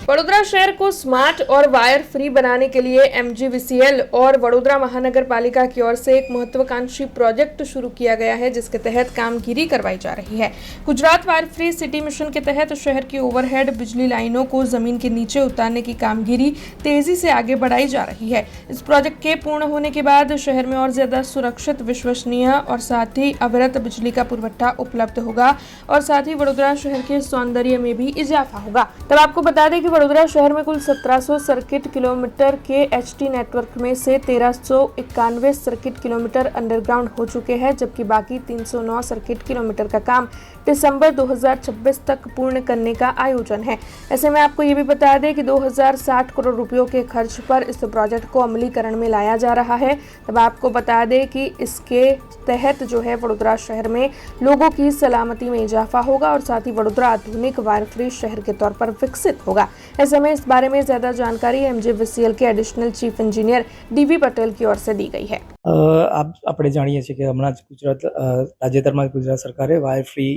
वडोदरा शहर को स्मार्ट और वायर फ्री बनाने के लिए एमजीवीसीएल और वडोदरा महानगर पालिका की ओर से एक महत्वाकांक्षी प्रोजेक्ट शुरू किया गया है, जिसके तहत कामगिरी करवाई जा रही है। Gujarat wire free city mission के तहत शहर की ओवरहेड बिजली लाइनों को जमीन के नीचे उतारने की कामगिरी तेजी से आगे बढ़ाई जा रही है। इस प्रोजेक्ट के पूर्ण होने के बाद शहर में और ज्यादा सुरक्षित, विश्वसनीय और साथ ही अविरत बिजली का पुरवठा उपलब्ध होगा और साथ ही वडोदरा शहर के सौंदर्य में भी इजाफा होगा। तब आपको बता दें कि वडोदरा शहर में कुल 1700 सर्किट किलोमीटर के एचटी नेटवर्क में से 1391 सर्किट किलोमीटर अंडरग्राउंड हो चुके हैं, जबकि बाकी 309 सर्किट किलोमीटर का काम दिसंबर 2026 तक पूर्ण करने का आयोजन है। ऐसे में आपको ये भी बता दें कि 2060 करोड़ रुपयों के खर्च पर इस प्रोजेक्ट को अमलीकरण में लाया जा रहा है। तब आपको बता दें कि इसके तहत जो है वडोदरा शहर में लोगों की सलामती में इजाफा होगा और साथ ही वडोदरा आधुनिक वायर फ्री शहर के तौर पर विकसित होगा। ऐसे में इस बारे में ज्यादा जानकारी एमजीवीसीएल के एडिशनल चीफ इंजीनियर ડીવી પટેલ की ओर से दी गई है। આપણે જાણીએ છીએ કે હમણાં જ તાજેતરમાં ગુજરાત સરકારે વાયર ફ્રી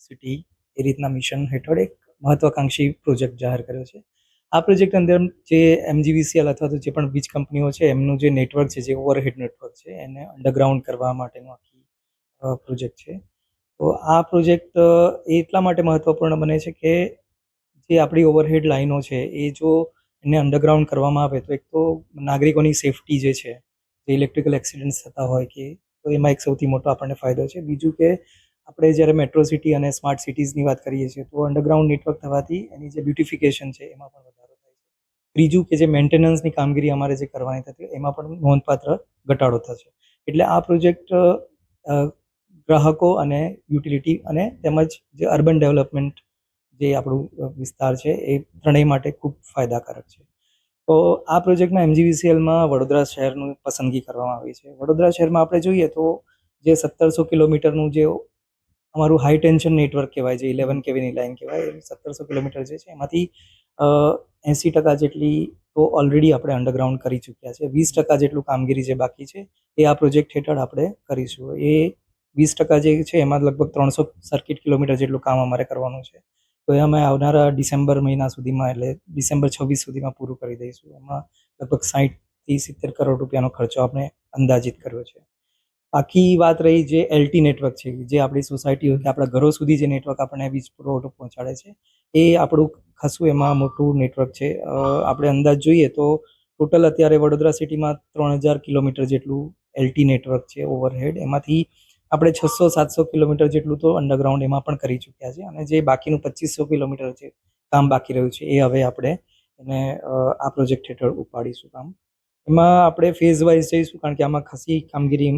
સિટી એ રીતના મિશન હેઠળ એક મહત્વાકાંક્ષી પ્રોજેક્ટ જાહેર કર્યો છે। આ પ્રોજેક્ટ અંદર જે એમજીવીસીએલ અથવા તો જે પણ વીજ કંપનીઓ છે એમનું જે નેટવર્ક છે, જે ઓવરહેડ નેટવર્ક છે, એને અંડરગ્રાઉન્ડ કરવા માટેનું આખી પ્રોજેક્ટ છે। તો આ પ્રોજેક્ટ એટલા માટે મહત્વપૂર્ણ બને છે કે જે આપણી ઓવરહેડ લાઈનો છે એ જો એને અંડરગ્રાઉન્ડ કરવામાં આવે તો એક તો નાગરિકોની સેફટી જે છે, જે ઇલેક્ટ્રિકલ એક્સિડન્ટ્સ થતા હોય કે તો એમાં એક સૌથી મોટો આપણને ફાયદો છે। બીજું કે આપણે જ્યારે મેટ્રો સિટી અને સ્માર્ટ સિટીઝની વાત કરીએ છીએ તો અંડરગ્રાઉન્ડ નેટવર્ક થવાથી એની જે બ્યુટિફિકેશન છે એમાં પણ વધારો થાય છે। ત્રીજું કે જે મેન્ટેનન્સની કામગીરી અમારે જે કરવાની થતી એમાં પણ નોંધપાત્ર ઘટાડો થશે। એટલે આ પ્રોજેક્ટ ગ્રાહકો અને યુટિલિટી અને તેમજ જે અર્બન ડેવલપમેન્ટ જે આપણું વિસ્તાર છે એ ત્રણેય માટે ખૂબ ફાયદાકારક છે। તો આ પ્રોજેક્ટમાં એમજીવીસીએલમાં વડોદરા શહેરનું પસંદગી કરવામાં આવી છે। વડોદરા શહેરમાં આપણે જોઈએ તો જે 1700 કિલોમીટરનું જે અમારું હાઈ ટેન્શન નેટવર્ક કહેવાય, જે 11 કેવીની લાઈન કહેવાય, 1700 કિલોમીટર જે છે એમાંથી 80% જેટલી તો ઓલરેડી આપણે અંડરગ્રાઉન્ડ કરી ચૂક્યા છે। 20% જેટલું કામગીરી જે બાકી છે એ આ પ્રોજેક્ટ હેઠળ આપણે કરીશું। એ 20% જે છે એમાં લગભગ 300 સર્કિટ કિલોમીટર જેટલું કામ અમારે કરવાનું છે। તો એ અમે આવનારા ડિસેમ્બર મહિના સુધીમાં, એટલે ડિસેમ્બર 26 સુધીમાં પૂરું કરી દઈશું। એમાં લગભગ 60 થી 70 કરોડ રૂપિયાનો ખર્ચો આપણે અંદાજિત કર્યો છે। બાકી વાત રહી જે એલટી નેટવર્ક છે, જે આપણી સોસાયટીઓ કે આપણા ઘરો સુધી જે નેટવર્ક આપણને વીજ પુરવઠો પહોંચાડે છે, એ આપણું ખાસું એમાં મોટું નેટવર્ક છે। આપણે અંદાજ જોઈએ તો ટોટલ અત્યારે વડોદરા સિટીમાં 3000 કિલોમીટર જેટલું એલટી નેટવર્ક છે ઓવરહેડ, એમાંથી આપણે 600-700 કિલોમીટર જેટલું તો અંડરગ્રાઉન્ડ એમાં પણ કરી ચૂક્યા છે અને જે બાકીનું 2500 કિલોમીટર છે કામ બાકી રહ્યું છે એ હવે આપણે એને આ પ્રોજેક્ટ હેઠળ ઉપાડીશું કામ। એમાં આપણે ફેઝ વાઇઝ જઈશું કારણ કે આમાં ખાસી કામગીરી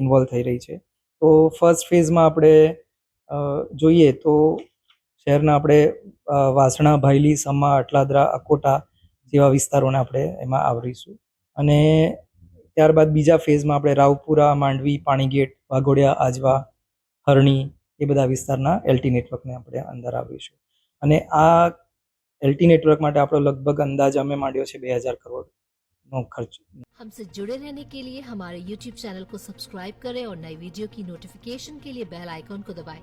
ઇન્વોલ્વ થઈ રહી છે। તો ફર્સ્ટ ફેઝમાં આપણે જોઈએ તો શહેરના આપણે વાસણા, ભાયલી, સમા, અટલાદરા, અકોટા જેવા વિસ્તારોને આપણે એમાં આવરીશું અને ત્યારબાદ બીજા ફેઝમાં આપણે રાવપુરા, માંડવી, પાણીગેટ, વાઘોડિયા, આજવા, હરણી એ બધા વિસ્તારના એલટી નેટવર્કને આપણે અંદર આવરીશું અને આ एलटी नेटवर्क માટે આપણો લગભગ અંદાજ અમે માંડ્યો છે 2000 કરોડનો ખર્ચ। हमसे जुड़े रहने के लिए हमारे YouTube चैनल को सब्सक्राइब करें और नई वीडियो की नोटिफिकेशन के लिए बेल आइकॉन को दबाएं।